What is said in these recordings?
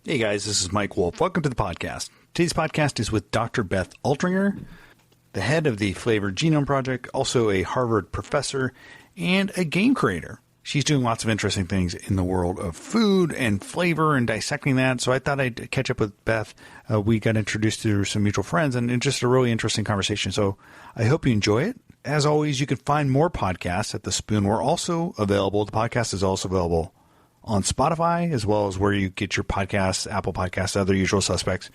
Hey guys, this is Mike Wolf. Welcome to the podcast. Today's podcast is with Dr. Beth Altringer, the head of the Flavor Genome Project, also a Harvard professor, and a game creator. She's doing lots of interesting things in the world of food and flavor and dissecting that. So I thought I'd catch up with Beth. We got introduced to some mutual friends and just a really interesting conversation. So I hope you enjoy it. As always, you can find more podcasts at The Spoon. We're also available. The podcast is also available on Spotify, as well as where you get your podcasts, Apple Podcasts, other usual suspects.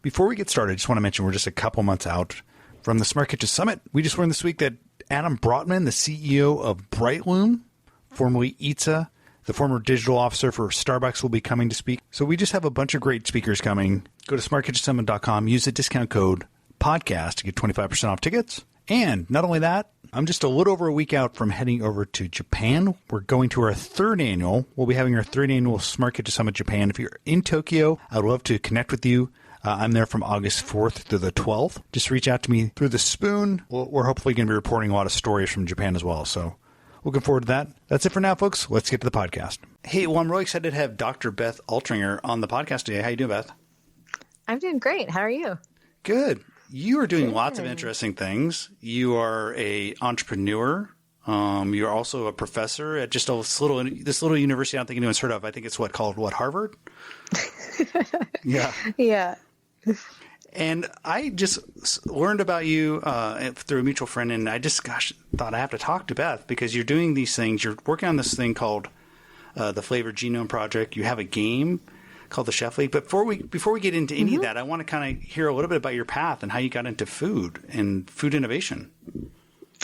Before we get started, I just want to mention we're just a couple months out from the Smart Kitchen Summit. We just learned this week that Adam Brotman, the CEO of Brightloom, formerly Eatsa, the former digital officer for Starbucks, will be coming to speak. So we just have a bunch of great speakers coming. Go to smartkitchensummit.com, use the discount code podcast to get 25% off tickets. And not only that, I'm just a little over a week out from heading over to Japan. We're going to we'll be having our third annual Smart Kitchen Summit Japan. If you're in Tokyo, I would love to connect with you. I'm there from August 4th to the 12th. Just reach out to me through the Spoon. We're hopefully going to be reporting a lot of stories from Japan as well. So looking forward to that. That's it for now, folks. Let's get to the podcast. Hey, well, I'm really excited to have Dr. Beth Altringer on the podcast today. How you doing, Beth? I'm doing great. How are you? Good. You are doing lots of interesting things. You are an entrepreneur. You're also a professor at just this little university I don't think anyone's heard of. I think it's called Harvard? Yeah. Yeah. And I just learned about you through a mutual friend, and I just, thought I have to talk to Beth because you're doing these things. You're working on this thing called the Flavor Genome Project. You have a game called the Chef League. But before we get into any of that, I want to kind of hear a little bit about your path and how you got into food and food innovation.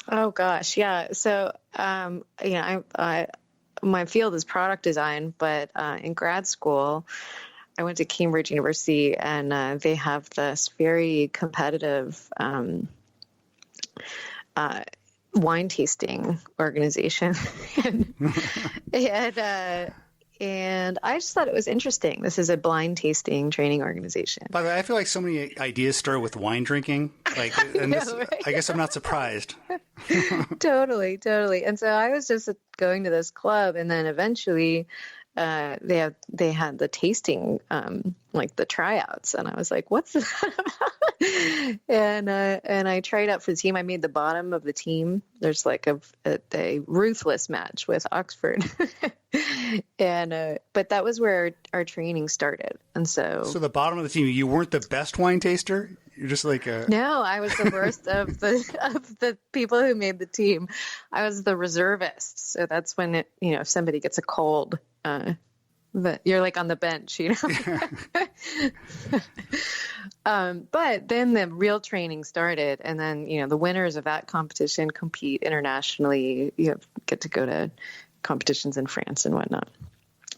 Oh gosh, yeah. So, my field is product design, but in grad school, I went to Cambridge University, and they have this very competitive wine tasting organization, and I just thought it was interesting. This is a blind tasting training organization. By the way, I feel like so many ideas start with wine drinking. I guess I'm not surprised. Totally. And so I was just going to this club, and then eventually they had the tasting, like the tryouts, and I was like, "What's that about?" And I tried out for the team. I made the bottom of the team. There's like a ruthless match with Oxford, but that was where our training started. And so the bottom of the team, you weren't the best wine taster. You're just like no, I was the worst of the people who made the team. I was the reservist. So that's when if somebody gets a cold. But you're like on the bench, but then the real training started, and then the winners of that competition compete internationally. You get to go to competitions in France and whatnot.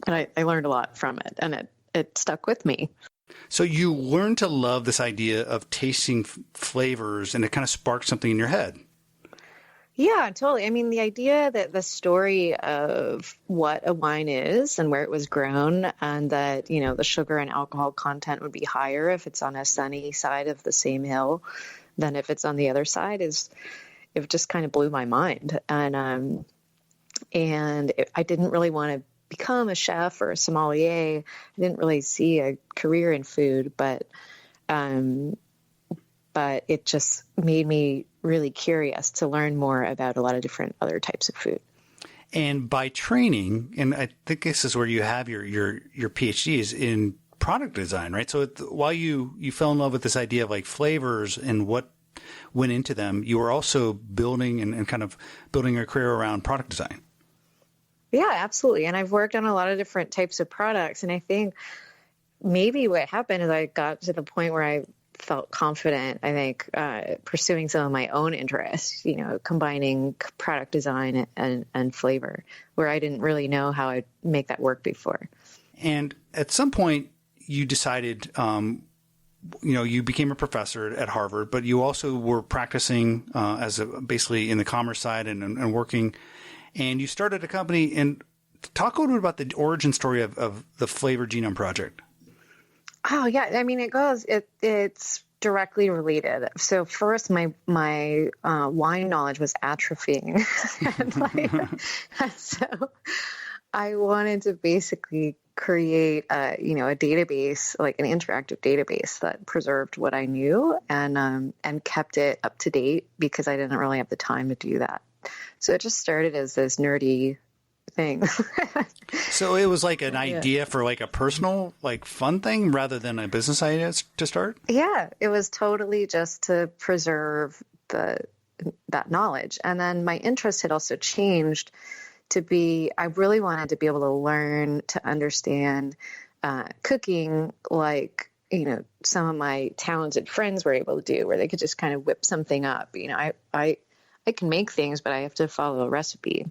But I learned a lot from it, and it stuck with me. So you learned to love this idea of tasting flavors, and it kind of sparked something in your head. Yeah, totally. I mean, the idea that the story of what a wine is and where it was grown, and that, the sugar and alcohol content would be higher if it's on a sunny side of the same hill than if it's on the other side, it just kind of blew my mind. And I didn't really want to become a chef or a sommelier. I didn't really see a career in food, but it just made me really curious to learn more about a lot of different other types of food. And by training, and I think this is where you have your PhD, is in product design, right? So while you fell in love with this idea of like flavors and what went into them, you were also building and kind of building a career around product design. Yeah, absolutely. And I've worked on a lot of different types of products. And I think maybe what happened is I got to the point where I felt confident, I think, pursuing some of my own interests, combining product design and flavor, where I didn't really know how I'd make that work before. And at some point, you decided, you became a professor at Harvard, but you also were practicing basically in the commerce side and working, and you started a company. And talk a little bit about the origin story of the Flavor Genome Project. Oh, yeah. I mean, it's directly related. So first, my wine knowledge was atrophying. and so I wanted to basically create a database, like an interactive database that preserved what I knew and kept it up to date because I didn't really have the time to do that. So it just started as this nerdy thing. So it was like an idea for like a personal, like fun thing rather than a business idea to start? Yeah, it was totally just to preserve that knowledge. And then my interest had also changed to be, I really wanted to be able to learn to understand cooking like, some of my talented friends were able to do, where they could just kind of whip something up. I can make things, but I have to follow a recipe.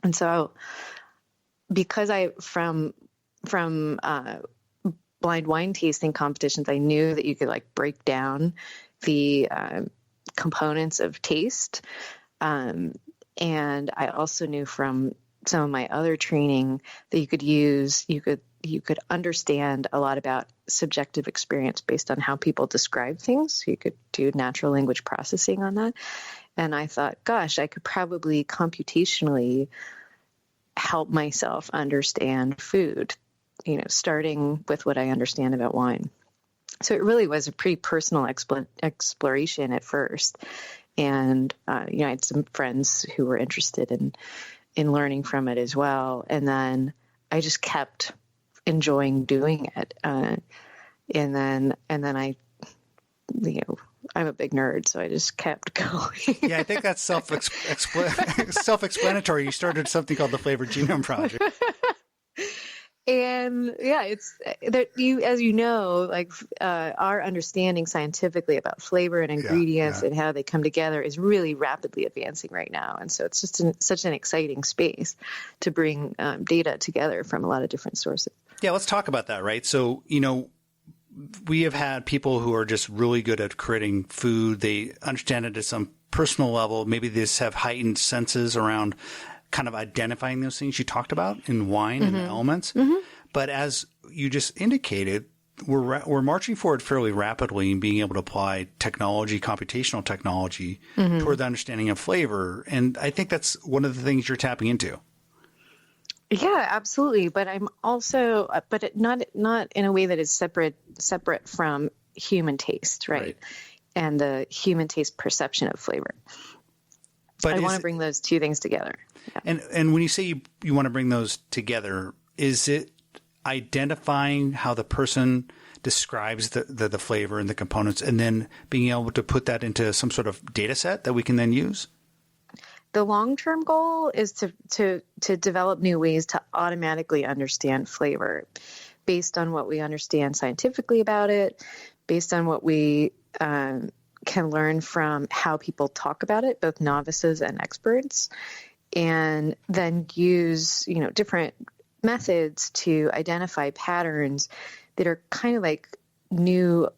And so because from blind wine tasting competitions, I knew that you could like break down the components of taste. And I also knew from some of my other training that you could understand a lot about subjective experience based on how people describe things. So you could do natural language processing on that. And I thought, gosh, I could probably computationally help myself understand food, starting with what I understand about wine. So it really was a pretty personal exploration at first. And, I had some friends who were interested in learning from it as well. And then I just kept enjoying doing it. And then I, I'm a big nerd, so I just kept going. Yeah, I think that's self-explanatory. You started something called the Flavor Genome Project. And yeah, it's that as you know, like our understanding scientifically about flavor and ingredients and how they come together is really rapidly advancing right now. And so it's just such an exciting space to bring data together from a lot of different sources. Yeah, let's talk about that, right? So, we have had people who are just really good at creating food. They understand it at some personal level. Maybe they just have heightened senses around kind of identifying those things you talked about in wine and the elements. Mm-hmm. But as you just indicated, we're marching forward fairly rapidly in being able to apply technology, computational technology, toward the understanding of flavor. And I think that's one of the things you're tapping into. Yeah, absolutely. But I'm also, not in a way that is separate from human taste, right? And the human taste perception of flavor. But I want to bring those two things together. Yeah. And when you say you want to bring those together, is it identifying how the person describes the flavor and the components, and then being able to put that into some sort of data set that we can then use? The long-term goal is to develop new ways to automatically understand flavor based on what we understand scientifically about it, based on what we can learn from how people talk about it, both novices and experts, and then use, different methods to identify patterns that are kind of like new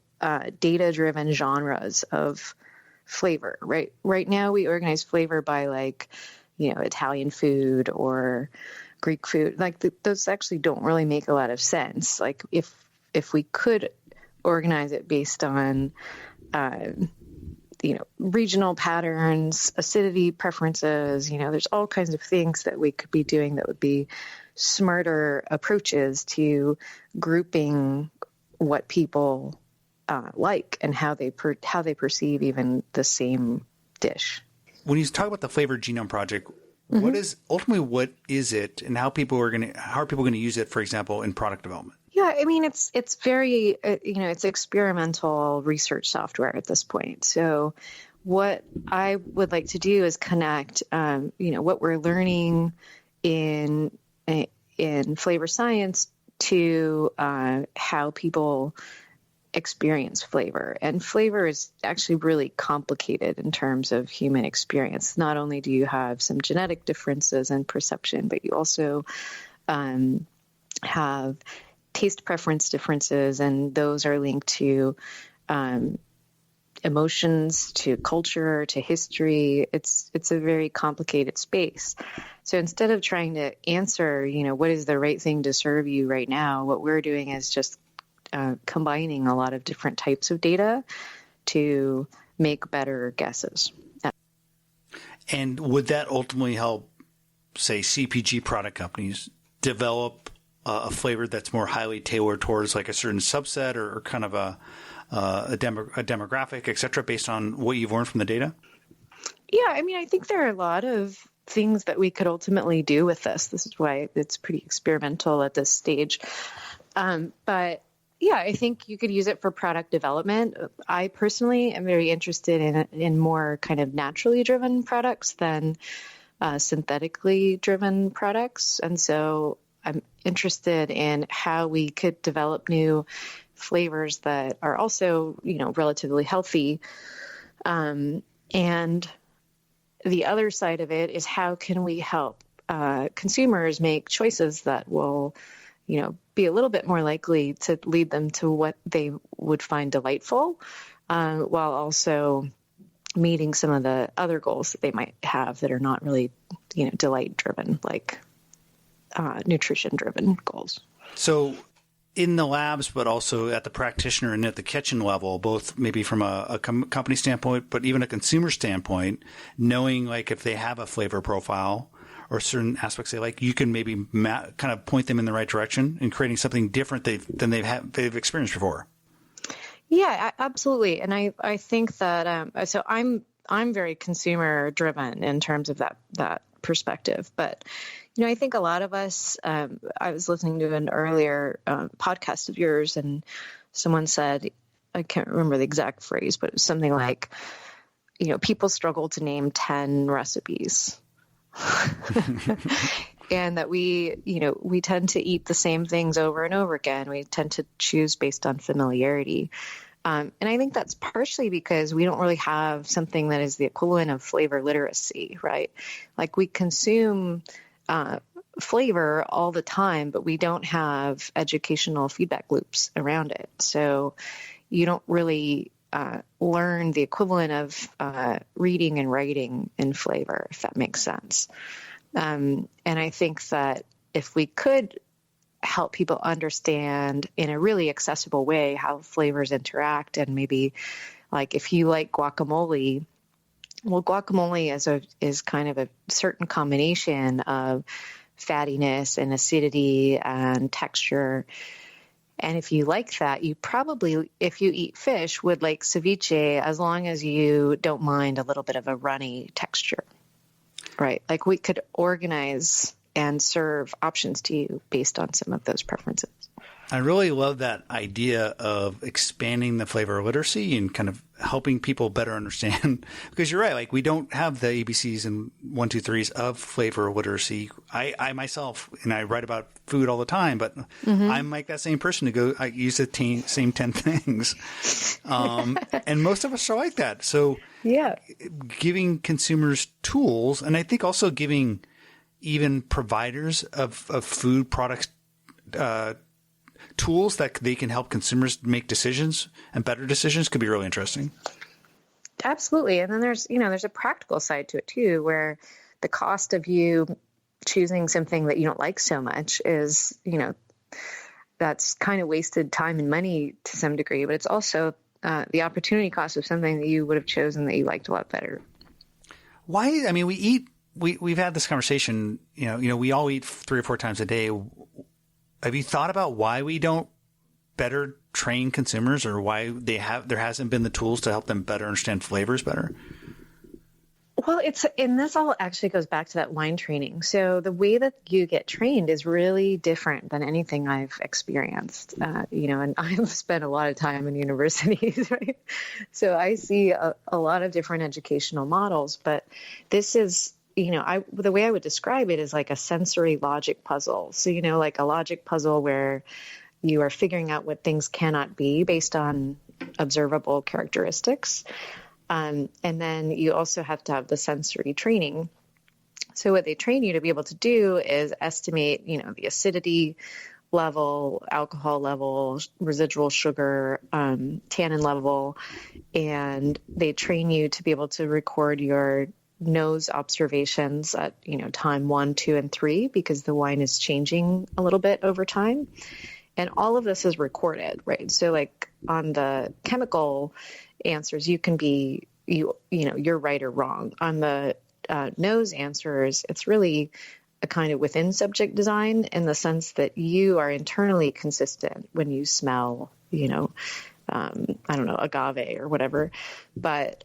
data-driven genres of flavor, right? Right now we organize flavor by like, Italian food or Greek food. Like those actually don't really make a lot of sense. Like if we could organize it based on, regional patterns, acidity preferences, there's all kinds of things that we could be doing that would be smarter approaches to grouping what people like and how they perceive even the same dish. When you talk about the Flavor Genome Project, what is it, and how are people going to use it, for example, in product development? Yeah, I mean, it's very, it's experimental research software at this point. So what I would like to do is connect, what we're learning in flavor science to how people experience flavor. And flavor is actually really complicated in terms of human experience. Not only do you have some genetic differences in perception, but you also have taste preference differences, and those are linked to emotions, to culture, to history. It's a very complicated space. So instead of trying to answer, what is the right thing to serve you right now, what we're doing is just combining a lot of different types of data to make better guesses. And would that ultimately help, say, CPG product companies develop a flavor that's more highly tailored towards like a certain subset or kind of a demographic, et cetera, based on what you've learned from the data? Yeah, I mean, I think there are a lot of things that we could ultimately do with this. This is why it's pretty experimental at this stage. But yeah, I think you could use it for product development. I personally am very interested in more kind of naturally driven products than synthetically driven products. And so I'm interested in how we could develop new flavors that are also, relatively healthy. And the other side of it is how can we help consumers make choices that will, be a little bit more likely to lead them to what they would find delightful, while also meeting some of the other goals that they might have that are not really, delight driven, like nutrition driven goals. So in the labs, but also at the practitioner and at the kitchen level, both maybe from a company standpoint, but even a consumer standpoint, knowing like if they have a flavor profile or certain aspects they like, you can maybe kind of point them in the right direction in creating something different than they've experienced before. Yeah, absolutely. And I think that, so I'm very consumer driven in terms of that perspective, but I think a lot of us, I was listening to an earlier podcast of yours, and someone said, I can't remember the exact phrase, but it was something like, people struggle to name 10 recipes. And that we tend to eat the same things over and over again. We tend to choose based on familiarity. And I think that's partially because we don't really have something that is the equivalent of flavor literacy, right? Like we consume flavor all the time, but we don't have educational feedback loops around it. So you don't really learn the equivalent of reading and writing in flavor, if that makes sense. And I think that if we could help people understand in a really accessible way how flavors interact, and maybe like if you like guacamole, well, guacamole is kind of a certain combination of fattiness and acidity and texture. And if you like that, you probably, if you eat fish, would like ceviche as long as you don't mind a little bit of a runny texture, right? Like we could organize and serve options to you based on some of those preferences. I really love that idea of expanding the flavor literacy and kind of helping people better understand, because you're right. Like we don't have the ABCs and 1, 2, 3s of flavor literacy. I myself, and I write about food all the time, but I'm like that same person I use the same 10 things. And most of us are like that. So yeah, giving consumers tools, and I think also giving even providers of food products, tools that they can help consumers make decisions and better decisions could be really interesting. Absolutely. And then there's a practical side to it too, where the cost of you choosing something that you don't like so much is, that's kind of wasted time and money to some degree, but it's also the opportunity cost of something that you would have chosen that you liked a lot better. Why? I mean, we've had this conversation, we all eat 3 or 4 times a day. Have you thought about why we don't better train consumers, or why there hasn't been the tools to help them better understand flavors better? Well, and this all actually goes back to that wine training. So the way that you get trained is really different than anything I've experienced, and I've spent a lot of time in universities, right? So I see a lot of different educational models, but this is, the way I would describe it is like a sensory logic puzzle. So, like a logic puzzle where you are figuring out what things cannot be based on observable characteristics. And then you also have to have the sensory training. So what they train you to be able to do is estimate, the acidity level, alcohol level, residual sugar, tannin level, and they train you to be able to record your nose observations at, time 1, 2, and 3, because the wine is changing a little bit over time. And all of this is recorded, right? So like on the chemical answers, you can be, you're right or wrong. On the nose answers, it's really a kind of within subject design in the sense that you are internally consistent when you smell, I don't know, agave or whatever, but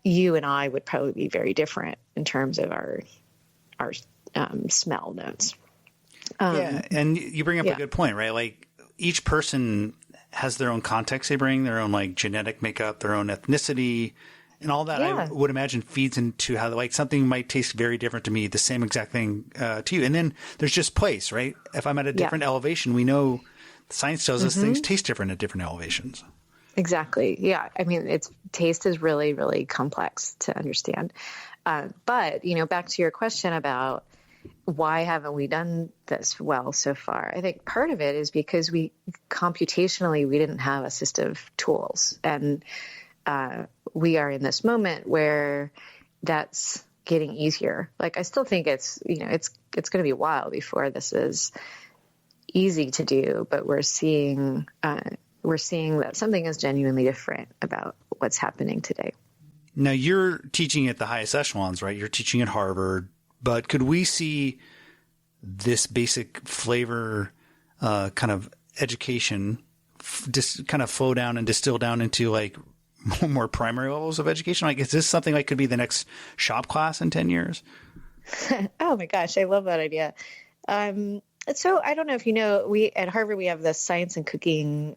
you and I would probably be very different in terms of our smell notes. Yeah, and you bring up a good point, right? Like each person has their own context they bring, their own like genetic makeup, their own ethnicity, and all that. I would imagine feeds into how like something might taste very different to me, the same exact thing to you. And then there's just place, right? If I'm at a different elevation, we know science tells us things taste different at different elevations. Exactly. Yeah. I mean, taste is really, really complex to understand. But, back to your question about why haven't we done this well so far? I think part of it is because computationally, we didn't have a system of tools. And we are in this moment where that's getting easier. Like, I still think it's going to be a while before this is easy to do, but we're seeing that something is genuinely different about what's happening today. Now, you're teaching at the highest echelons, right? You're teaching at Harvard, but could we see this basic flavor kind of education just kind of flow down and distill down into like more primary levels of education? Like, is this something like could be the next shop class in 10 years? Oh my gosh, I love that idea. So I don't know if you know, at Harvard, we have the science and cooking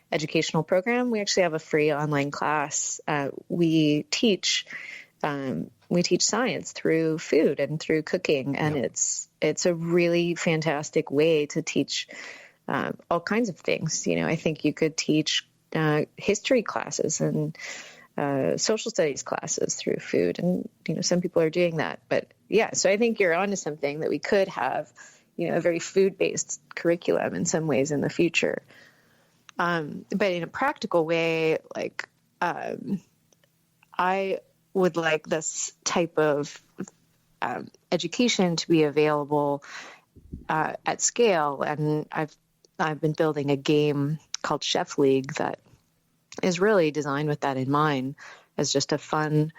educational program. We actually have a free online class. We teach science through food and through cooking. And it's a really fantastic way to teach all kinds of things. I think you could teach history classes and social studies classes through food. And, some people are doing that. But yeah, so I think you're onto something that we could have a very food-based curriculum in some ways in the future. But in a practical way, like I would like this type of education to be available at scale. And I've been building a game called Chef League that is really designed with that in mind, as just a fun,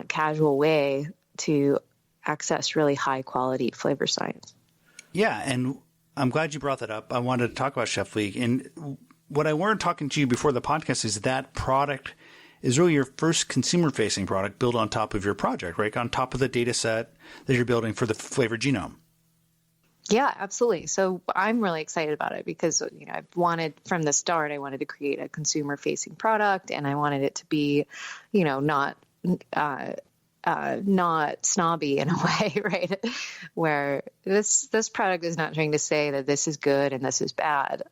casual way to access really high-quality flavor science. Yeah, and I'm glad you brought that up. I wanted to talk about Chef League. And what I learned talking to you before the podcast is that product is really your first consumer-facing product built on top of your project, right? On top of the data set that you're building for the flavor genome. Yeah, absolutely. So I'm really excited about it because, I've wanted from the start, I wanted to create a consumer-facing product, and I wanted it to be, not snobby in a way, right? Where this product is not trying to say that this is good and this is bad.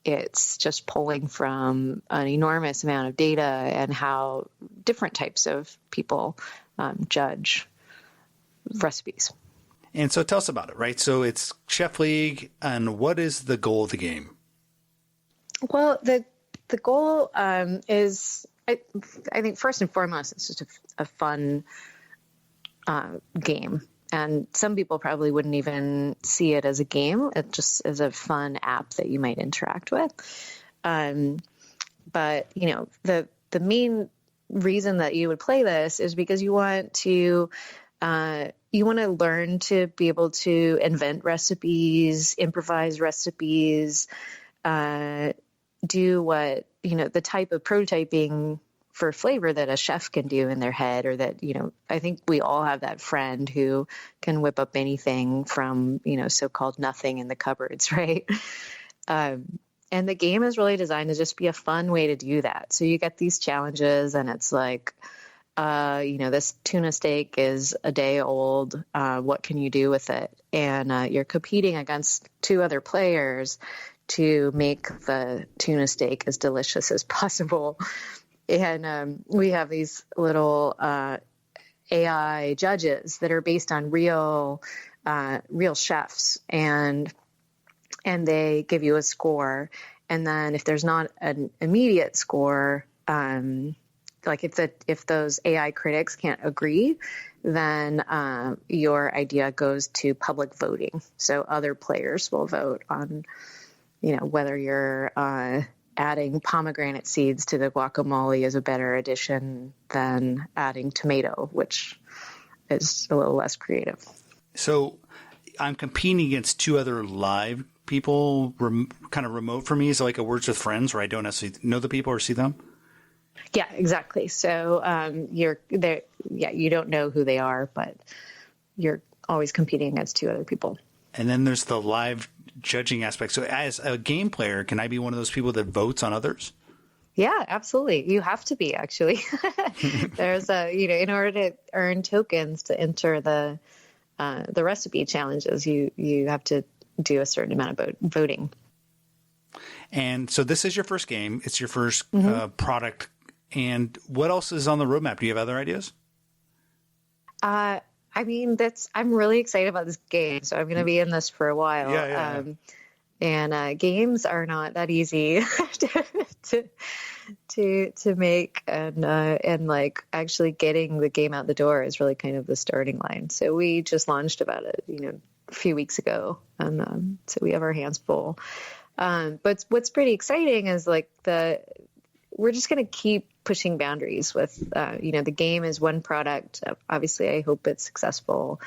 It's just pulling from an enormous amount of data and how different types of people judge recipes. And so tell us about it, right? So it's Chef League, and what is the goal of the game? Well, the goal is, I think first and foremost, it's just a fun game. And some people probably wouldn't even see it as a game. It just is a fun app that you might interact with. But, the main reason that you would play this is because you want to learn to be able to invent recipes, improvise recipes, do what, the type of prototyping for flavor that a chef can do in their head, or that, I think we all have that friend who can whip up anything from, so-called nothing in the cupboards, right? And the game is really designed to just be a fun way to do that. So you get these challenges, and it's like, this tuna steak is a day old. What can you do with it? And you're competing against two other players to make the tuna steak as delicious as possible. And we have these little AI judges that are based on real chefs, and they give you a score. And then if there's not an immediate score, like if those AI critics can't agree, then your idea goes to public voting. So other players will vote on, whether you're adding pomegranate seeds to the guacamole is a better addition than adding tomato, which is a little less creative. So I'm competing against two other live people, kind of remote for me. Is it like a Words with Friends where I don't necessarily know the people or see them? Yeah, exactly. So you're there. Yeah, you don't know who they are, but you're always competing against two other people. And then there's the live judging aspect. So as a game player, can I be one of those people that votes on others? Yeah, absolutely. You have to be, actually. There's in order to earn tokens to enter the recipe challenges, you have to do a certain amount of voting. And so this is your first game. It's your first product. And what else is on the roadmap? Do you have other ideas? I mean, I'm really excited about this game. So I'm going to be in this for a while. Yeah. And games are not that easy to make, and like actually getting the game out the door is really kind of the starting line. So we just launched about it, a few weeks ago, and so we have our hands full. But what's pretty exciting is like we're just going to keep pushing boundaries with, the game is one product. Obviously, I hope it's successful.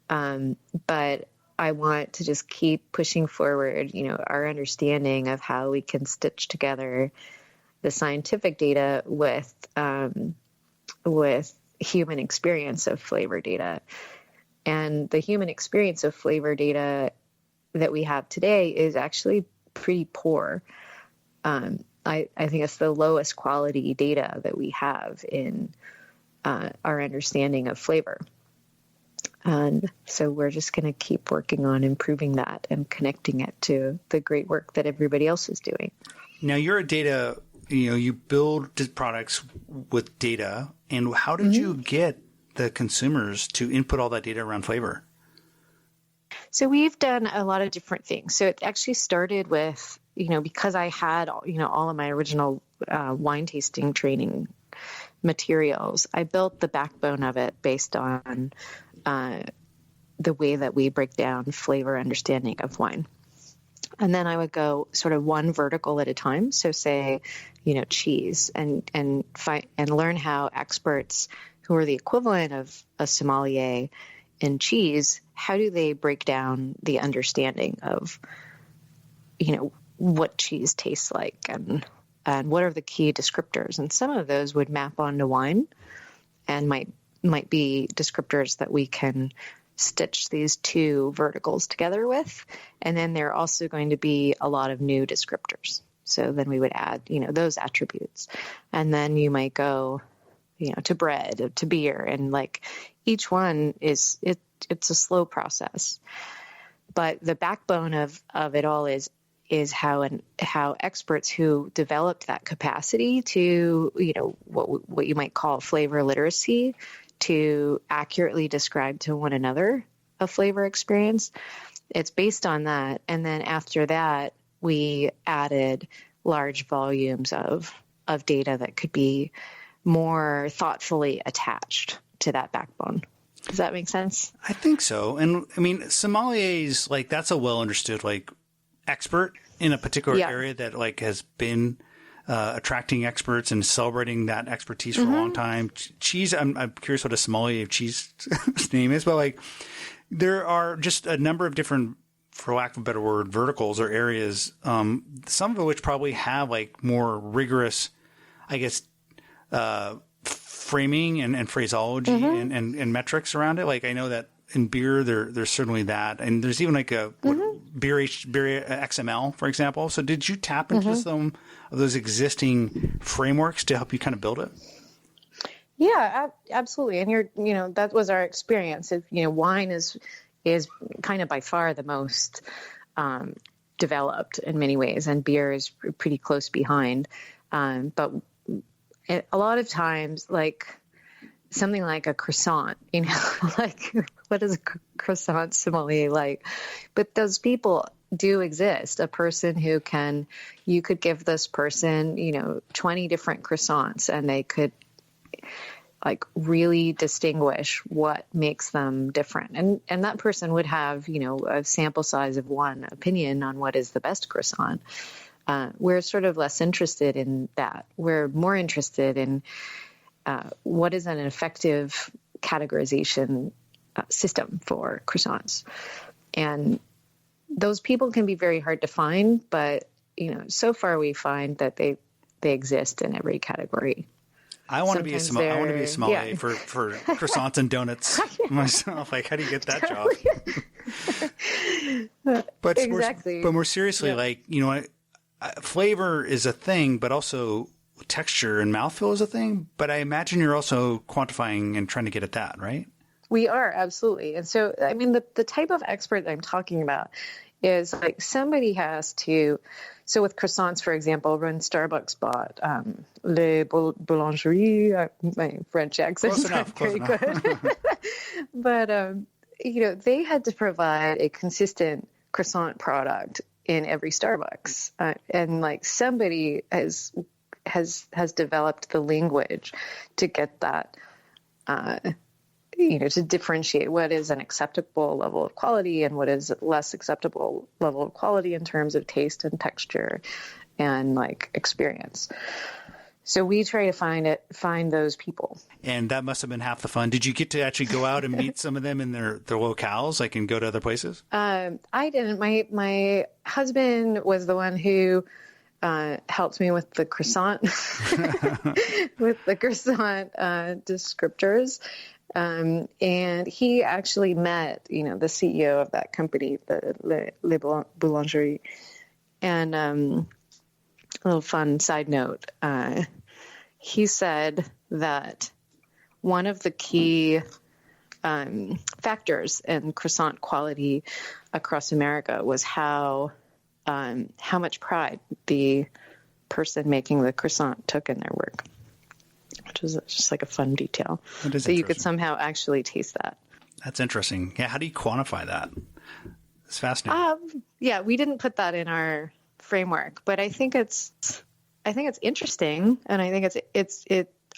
But I want to just keep pushing forward, our understanding of how we can stitch together the scientific data with human experience of flavor data. And the human experience of flavor data that we have today is actually pretty poor. I think it's the lowest quality data that we have in our understanding of flavor. And so we're just going to keep working on improving that and connecting it to the great work that everybody else is doing. Now, you're a data, you build products with data. And how did you get the consumers to input all that data around flavor? So we've done a lot of different things. So it actually started with, because I had, all of my original wine tasting training materials, I built the backbone of it based on the way that we break down flavor understanding of wine. And then I would go sort of one vertical at a time. So say, cheese and learn how experts who are the equivalent of a sommelier in cheese, how do they break down the understanding of, what cheese tastes like and what are the key descriptors? And some of those would map onto wine and might be descriptors that we can stitch these two verticals together with. And then there are also going to be a lot of new descriptors. So then we would add, those attributes. And then you might go, to bread, to beer, and like each one it's a slow process. But the backbone of it all is how experts who developed that capacity to, what you might call flavor literacy, to accurately describe to one another a flavor experience. It's based on that. And then after that, we added large volumes of data that could be more thoughtfully attached to that backbone. Does that make sense? I think so. And I mean, sommeliers, like that's a well understood, like expert in a particular area that like has been attracting experts and celebrating that expertise for a long time. Cheese, I'm curious what a sommelier of cheese name is, but like there are just a number of different, for lack of a better word, verticals or areas, some of which probably have like more rigorous, I guess, framing and phraseology and metrics around it. Like I know that in beer, there's certainly that. And there's even like beer XML, for example. So did you tap into some of those existing frameworks to help you kind of build it? Yeah, absolutely. And that was our experience. Wine is kind of by far the most developed in many ways, and beer is pretty close behind. But a lot of times, like something like a croissant, like what is a croissant sommelier like? But those people do exist. A person who you could give this person, 20 different croissants and they could like really distinguish what makes them different. And that person would have, a sample size of one opinion on what is the best croissant. We're sort of less interested in that. We're more interested in what is an effective categorization system for croissants. And those people can be very hard to find, but so far we find that they exist in every category. I want to be a sommelier for croissants and donuts myself. Like, how do you get that job? But exactly. More seriously, flavor is a thing, but also texture and mouthfeel is a thing. But I imagine you're also quantifying and trying to get at that, right? We are, absolutely. And so, I mean, the type of expert that I'm talking about is like somebody has to. So with croissants, for example, when Starbucks bought Les Boulangeries, my French accent is not very good. But, they had to provide a consistent croissant product in every Starbucks. And like somebody has developed the language to get that, to differentiate what is an acceptable level of quality and what is less acceptable level of quality in terms of taste and texture and like experience. So we try to find those people. And that must have been half the fun. Did you get to actually go out and meet some of them in their locales, like, and go to other places? I didn't. My husband was the one who helped me with the croissant, descriptors. And he actually met, the CEO of that company, the Les Boulangeries. And a little fun side note, he said that one of the key factors in croissant quality across America was how much pride the person making the croissant took in their work, which is just like a fun detail. So you could somehow actually taste that. That's interesting. Yeah. How do you quantify that? It's fascinating. Yeah, we didn't put that in our framework, but I think it's interesting. And I think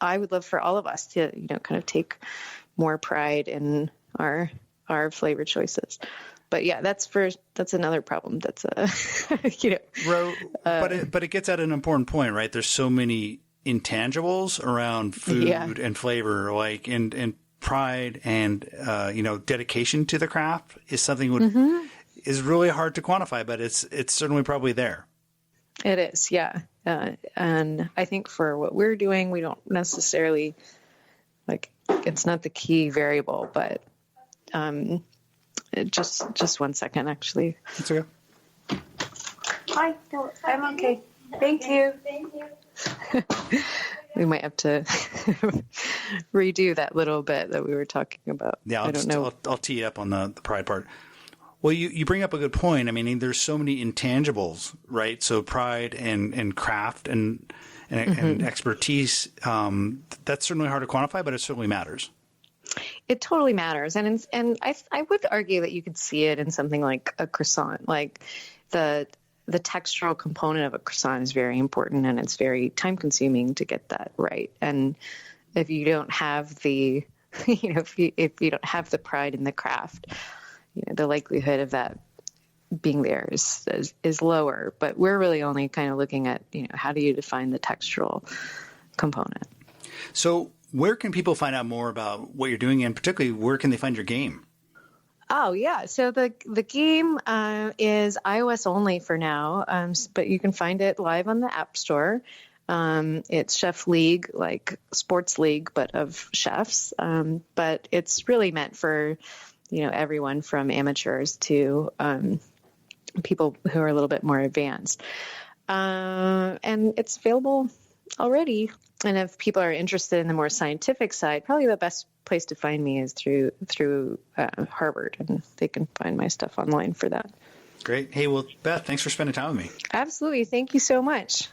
I would love for all of us to, kind of take more pride in our flavor choices. But yeah, that's another problem. That's but it gets at an important point, right? There's so many intangibles around food and flavor, like, and pride and, dedication to the craft is something is really hard to quantify, but it's certainly probably there. It is. Yeah. And I think for what we're doing, we don't necessarily it's not the key variable, but, just 1 second, actually. It's okay. Hi, I'm okay. Thank you. We might have to redo that little bit that we were talking about. Yeah, I don't know. I'll tee up on the pride part. Well, you bring up a good point. I mean, there's so many intangibles, right? So pride and craft and expertise, that's certainly hard to quantify, but it certainly matters. It totally matters. And I would argue that you could see it in something like a croissant. Like the textural component of a croissant is very important, and it's very time consuming to get that right. And if you don't have the, if you don't have the pride in the craft, the likelihood of that being there is lower. But we're really only kind of looking at, how do you define the textural component? So where can people find out more about what you're doing, and particularly where can they find your game? Oh, yeah. So the game is iOS only for now, but you can find it live on the App Store. It's Chef League, like sports league, but of chefs. But it's really meant for, everyone from amateurs to people who are a little bit more advanced. And it's available already. And if people are interested in the more scientific side, probably the best place to find me is through Harvard, and they can find my stuff online for that. Great. Hey, well, Beth, thanks for spending time with me. Absolutely. Thank you so much.